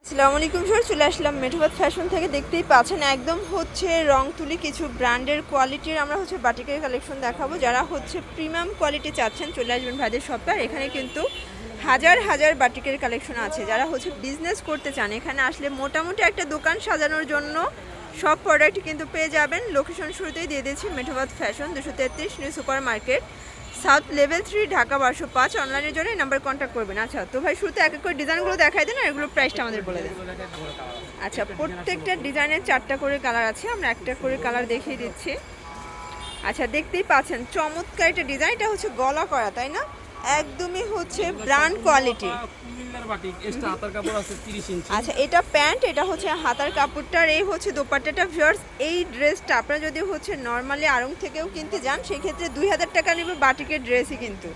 আসসালামু আলাইকুম স্যার, চলে আসলাম মেঠোবাদ ফ্যাশন থেকে। দেখতেই পাচ্ছেন একদম হচ্ছে রং তুলি কিছু ব্র্যান্ডের কোয়ালিটির আমরা হচ্ছে বাটিকের কালেকশন দেখাবো। যারা হচ্ছে প্রিমিয়াম কোয়ালিটি চাচ্ছেন চলে আসবেন ভাইদের শপে। আর এখানে কিন্তু হাজার হাজার বাটিকের কালেকশন আছে। যারা হচ্ছে বিজনেস করতে চান এখানে আসলে মোটামুটি একটা দোকান সাজানোর জন্য সব প্রোডাক্ট কিন্তু পেয়ে যাবেন। লোকেশন শুরুতেই দিয়ে দিয়েছি মেঠোবাদ fashion, 233 new super market, south level 3, Dhaka 1205। অনলাইনের জন্য এই নাম্বার কন্ট্যাক্ট করবেন। আচ্ছা তো ভাই শুরুতে এক এক করে ডিজাইনগুলো দেখাই দেন আর এগুলোর প্রাইসটা আমাদের বলে দেন। আচ্ছা, প্রত্যেকটা ডিজাইনের 4টা করে কালার আছে, আমরা একটা করে কালার দেখিয়ে দিচ্ছি। আচ্ছা, দেখতেই পাচ্ছেন চমৎকার একটা ডিজাইন। এটা হচ্ছে গলা করা, তাই না? একদমই হচ্ছে ব্র্যান্ড কোয়ালিটি। আচ্ছা, এটা প্যান্ট, এটা হচ্ছে হাতার কাপড়টার, এই হচ্ছে দোপাট্টাটা। ভিউয়ার্স, এই ড্রেসটা আপনারা যদি হচ্ছে নর্মালি আড়ং থেকেও কিনতে যান সেক্ষেত্রে 2000 টাকা নেবে বাটিকের ড্রেসই। কিন্তু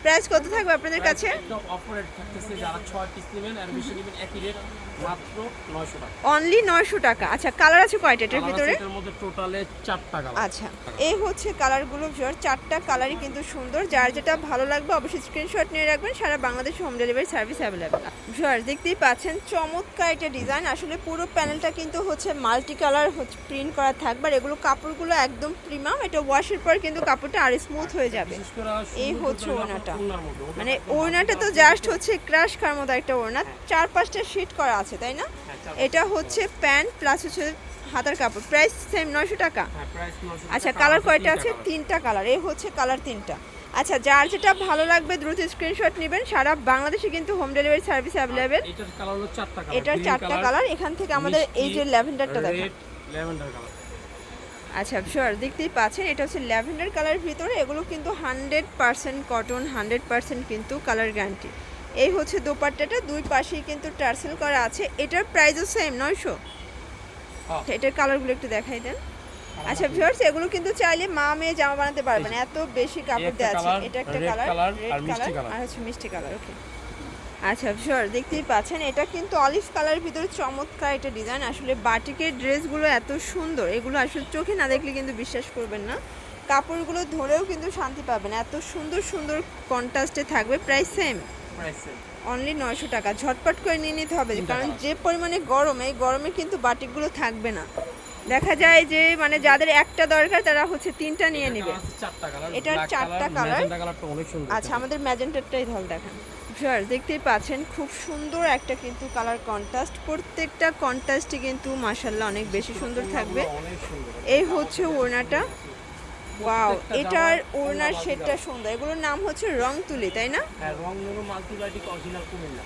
প্রাইস কত থাকবে আপনাদের কাছে? অনলি 900 টাকা। আচ্ছা, কালার আছে কয়টা এটার ভিতরে? আচ্ছা, এই হচ্ছে কালারগুলো ভিউয়ার, 4টা কালারই কিন্তু সুন্দর। যার যেটা ভালো লাগবে অবশ্যই স্ক্রিনশট নিয়ে রাখবেন। সারা বাংলাদেশে home delivery service available. Viewer, দেখতেই পাচ্ছেন চমৎকার একটা ডিজাইন। আসলে পুরো প্যানেলটা কিন্তু হচ্ছে মাল্টি কালার হচ্ছে প্রিন্ট করা থাকবে। আর এগুলো কাপড়গুলো একদম প্রিমিয়াম। এটা ওয়াশের পর কিন্তু কাপড়টা আর স্মুথ হয়ে যাবে। এই হচ্ছে ওড়নাটা, মানে ওড়নাটা তো জাস্ট হচ্ছে ক্রাশ খাওয়ার মতো একটা ওড়না। 4-5টা শীট করা আছে, তাই না? এটা হচ্ছে প্যান্ট প্লাস হচ্ছে হাতার কাপড়। প্রাইস সেম 900 টাকা। আচ্ছা, কালার কয়টা আছে? 3টা কালার। এই হচ্ছে কালার 3টা। আচ্ছা, যার যেটা ভালো লাগবে দ্রুত স্ক্রিনশট নেবেন। সারা বাংলাদেশে কিন্তু হোম ডেলিভারি সার্ভিস অ্যাভেলেবেল। এটার 4টা কালার। এখান থেকে আমাদের এই যে ল্যাভেন্ডারটা দেখেন। আচ্ছা শিওর, দেখতেই পাচ্ছেন এটা হচ্ছে ল্যাভেন্ডার কালার ভিতরে। এগুলো কিন্তু 100% কটন, 100% কিন্তু কালার গ্যারান্টি। এই হচ্ছে দোপাট্টাটা, দুই পাশেই কিন্তু টার্সেল করা আছে। এটার প্রাইসও সেম 900। এটার কালারগুলো একটু দেখাই দেন। আচ্ছা ভিউয়ার্স, এগুলো কিন্তু চাইলে মা মেয়ে জামা বানাতে পারবেন, এত বেশি কাপড় দেওয়া আছে। এটা একটা কালার, রেড কালার আর হচ্ছে মিষ্টি কালার। ওকে, আচ্ছা শিওর, দেখতেই পাচ্ছেন এটা কিন্তু অলিভ কালারের ভিতরে চমৎকার একটা ডিজাইন। আসলে বাটিকের ড্রেসগুলো এত সুন্দর, এগুলো আসলে চোখে না দেখলে কিন্তু বিশ্বাস করবেন না। কাপড়গুলো ধরেও কিন্তু শান্তি পাবেন, এত সুন্দর সুন্দর কন্ট্রাস্টে থাকবে। প্রাইস সেম, অনলি 900 টাকা। ঝটপট করে নিয়ে নিতে হবে, কারণ যে পরিমাণে গরম, এই গরমে কিন্তু বাটিকগুলো থাকবে না। দেখা যায় যে মানে যাদের একটা দরকার তারা হচ্ছে 3টা নিয়ে নেবে। এটার 4টা কালার। আচ্ছা, আমাদের ম্যাজেন্টারটাই ধল দেখান। ভিউয়ার্স, দেখতেই পাচ্ছেন খুব সুন্দর একটা কিন্তু কালার কন্ট্রাস্ট। প্রত্যেকটা কন্ট্রাস্টই কিন্তু মাশাআল্লাহ অনেক বেশি সুন্দর থাকবে। এই হচ্ছে ওড়নাটা। ওয়াও, এটার ওড়নার শেডটা সুন্দর। এগুলোর নাম হচ্ছে রং তুলি, তাই না?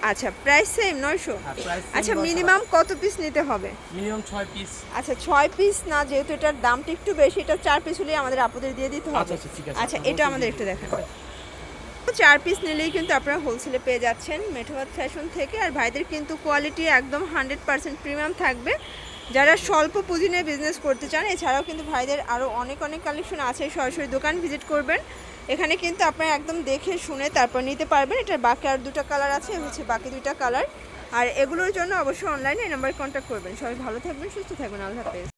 আচ্ছা, প্রাইস সেম 900। আচ্ছা, মিনিমাম কত পিস নিতে হবে? Minimum 6 piece. আচ্ছা, 6 পিস না, যেহেতু এটার দামটা একটু বেশি, এটা 4 পিস হলেই আমাদের আপুদের দিয়ে দিতে হবে। আচ্ছা ঠিক আছে। আচ্ছা, এটা আমাদের একটু দেখান। 4 পিস নিলেই কিন্তু আপনারা হোলসেলে পেয়ে যাচ্ছেন মেঠোবাদ ফ্যাশন থেকে। আর ভাইদের কিন্তু কোয়ালিটি একদম 100% প্রিমিয়াম থাকবে। যারা স্বল্প পুঁজি নিয়ে বিজনেস করতে চান, এছাড়াও কিন্তু ভাইদের আরও অনেক অনেক কালেকশন আছে। সরাসরি দোকান ভিজিট করবেন, এখানে কিন্তু আপনারা একদম দেখে শুনে তারপর নিতে পারবেন। এটার বাকি আর 2টা কালার আছে, হচ্ছে বাকি 2টা কালার। আর এগুলোর জন্য অবশ্যই অনলাইনে এই নাম্বারে কন্ট্যাক্ট করবেন। সবাই ভালো থাকবেন, সুস্থ থাকবেন, আল্লাহ হাফেজ।